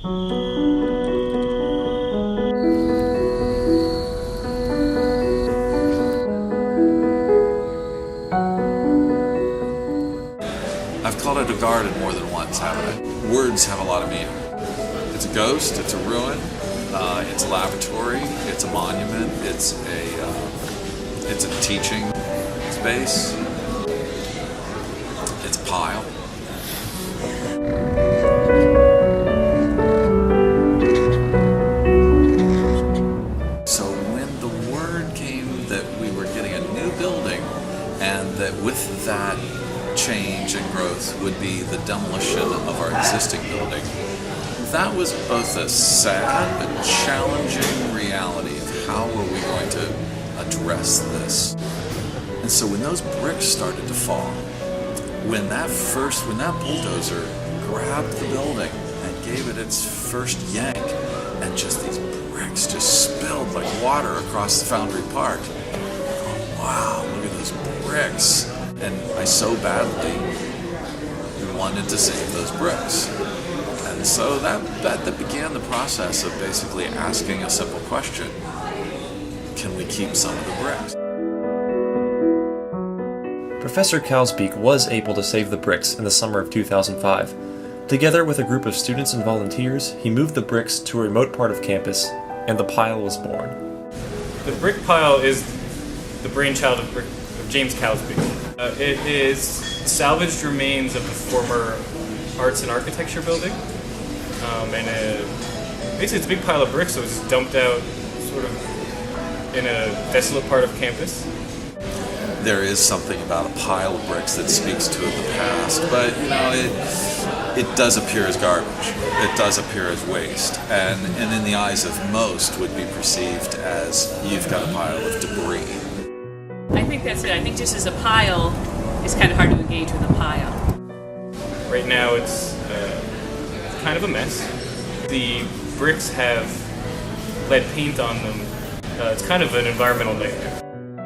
I've called it a garden more than once, haven't I? Words have a lot of meaning. It's a ghost, it's a ruin, it's a laboratory, it's a monument, it's a teaching space, it's a pile. So when the word came that we were getting a new building and that with that change and growth would be the demolition of our existing building, that was both a sad but challenging reality of how were we going to address this. And so when those bricks started to fall, when that bulldozer grabbed the building and gave it its first yank, and just these bricks just spilled like water across the Foundry Park. Oh, wow, look at those bricks. And I so badly wanted to save those bricks. And so that began the process of basically asking a simple question: can we keep some of the bricks? Professor Kalsbeek was able to save the bricks in the summer of 2005. Together with a group of students and volunteers, he moved the bricks to a remote part of campus, and the pile was born. The brick pile is the brainchild of James Kalsbeek. It is salvaged remains of the former Arts and Architecture building. Basically it's a big pile of bricks, so it's dumped out sort of in a desolate part of campus. There is something about a pile of bricks that speaks to the past, but it does appear as garbage. It does appear as waste, and in the eyes of most would be perceived as you've got a pile of debris. I think that's it. I think just as a pile, it's kind of hard to engage with a pile. Right now it's kind of a mess. The bricks have lead paint on them. It's kind of an environmental nightmare.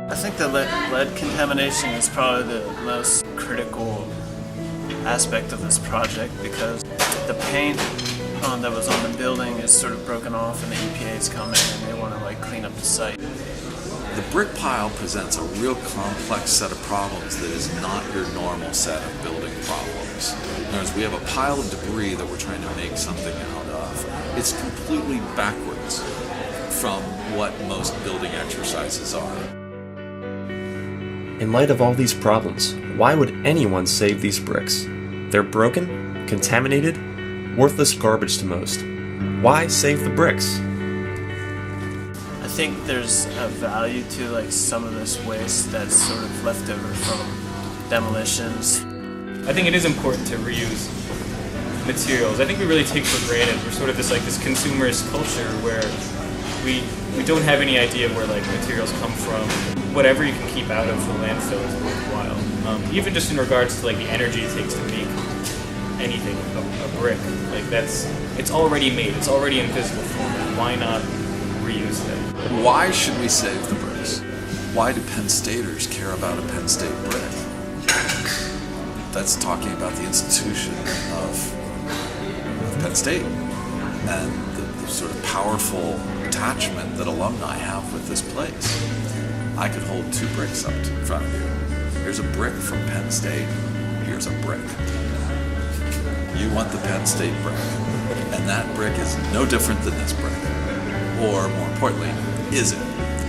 I think the lead contamination is probably the most critical aspect of this project, because the paint that was on the building is sort of broken off, and the EPA's coming and they want to clean up the site. The brick pile presents a real complex set of problems that is not your normal set of building problems. In other words, we have a pile of debris that we're trying to make something out of. It's completely backwards from what most building exercises are. In light of all these problems, why would anyone save these bricks? They're broken, contaminated, worthless garbage to most. Why save the bricks? I think there's a value to some of this waste that's sort of left over from demolitions. I think it is important to reuse materials. I think we really take for granted, we're sort of this consumerist culture where we don't have any idea where materials come from. Whatever you can keep out of the landfill is worthwhile. Even just in regards to the energy it takes to make anything, a brick. It's already made, it's already in physical form. Why not reuse it? Why should we save the bricks? Why do Penn Staters care about a Penn State brick? That's talking about the institution of Penn State and the sort of powerful attachment that alumni have with this place. I could hold two bricks up in front of you. Here's a brick from Penn State. Here's a brick. You want the Penn State brick. And that brick is no different than this brick. Or more importantly, is it?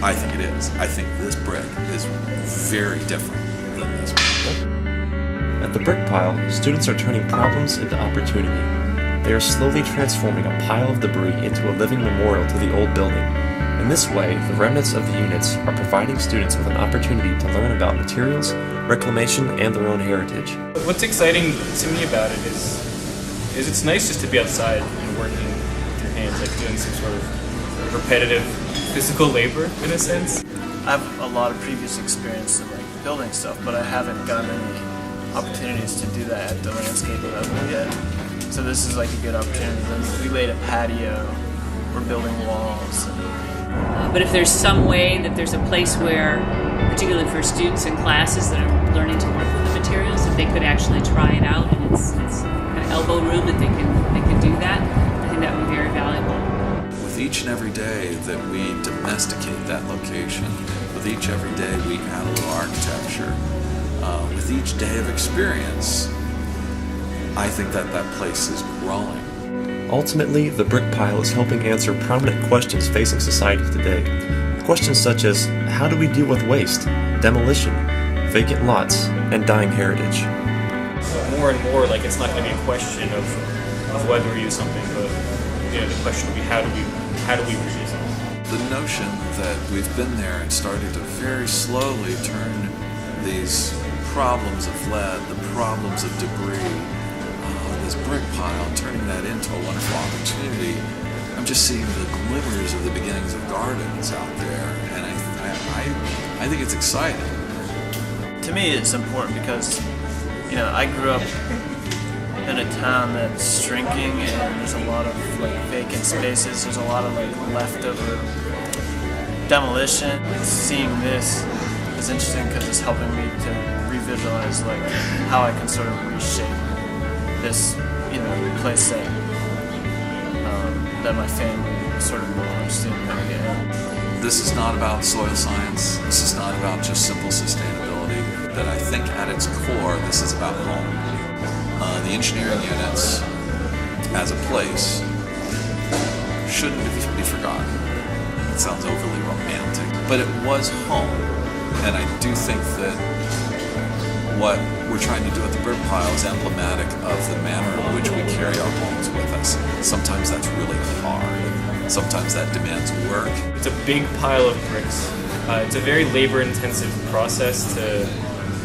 I think it is. I think this brick is very different than this brick. At the brick pile, students are turning problems into opportunity. They are slowly transforming a pile of debris into a living memorial to the old building. In this way, the remnants of the units are providing students with an opportunity to learn about materials, reclamation, and their own heritage. What's exciting to me about it is it's nice just to be outside and working with your hands, doing some sort of repetitive physical labor in a sense. I have a lot of previous experience in building stuff, but I haven't gotten any opportunities to do that at the landscape level yet. So this is a good opportunity. Then we laid a patio, we're building walls. But if there's some way that there's a place where, particularly for students in classes that are learning to work with the materials, if they could actually try it out and it's kind of elbow room that they can do that, I think that would each and every day that we domesticate that location, with each every day we add a little architecture, with each day of experience, I think that that place is growing. Ultimately, the brick pile is helping answer prominent questions facing society today. Questions such as, how do we deal with waste, demolition, vacant lots, and dying heritage? More and more, like, it's not going to be a question of whether we use something, but the question would be how do we reuse it? The notion that we've been there and started to very slowly turn these problems of lead, the problems of debris, this brick pile, turning that into a wonderful opportunity. I'm just seeing the glimmers of the beginnings of gardens out there, and I think it's exciting. To me, it's important because, I grew up in a town that's shrinking, and there's a lot of vacant spaces. There's a lot of leftover demolition. Seeing this is interesting because it's helping me to revisualize how I can sort of reshape this, place that my family sort of belongs to. This is not about soil science. This is not about just simple sustainability. That I think at its core, this is about home. The engineering units, as a place, shouldn't be forgotten. It sounds overly romantic, but it was home, and I do think that what we're trying to do at the brick pile is emblematic of the manner in which we carry our homes with us. Sometimes that's really hard. Sometimes that demands work. It's a big pile of bricks. It's a very labor-intensive process to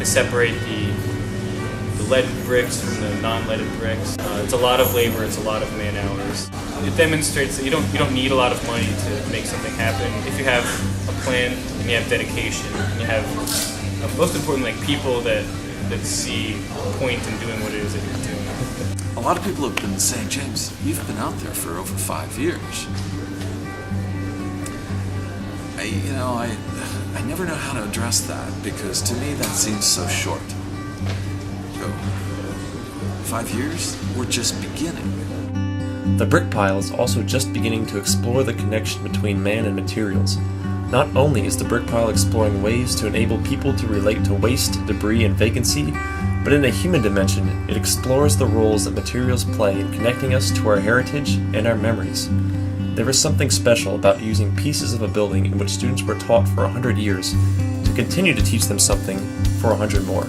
separate the leaded bricks from the non-leaded bricks. It's a lot of labor. It's a lot of man hours. It demonstrates that you don't need a lot of money to make something happen. If you have a plan and you have dedication, and you have most importantly people that see a point in doing what it is that you're doing. A lot of people have been saying, James, you've been out there for over 5 years. I never know how to address that, because to me that seems so short. 5 years? We're just beginning. The brick pile is also just beginning to explore the connection between man and materials. Not only is the brick pile exploring ways to enable people to relate to waste, debris, and vacancy, but in a human dimension, it explores the roles that materials play in connecting us to our heritage and our memories. There is something special about using pieces of a building in which students were taught for 100 years to continue to teach them something for 100 more.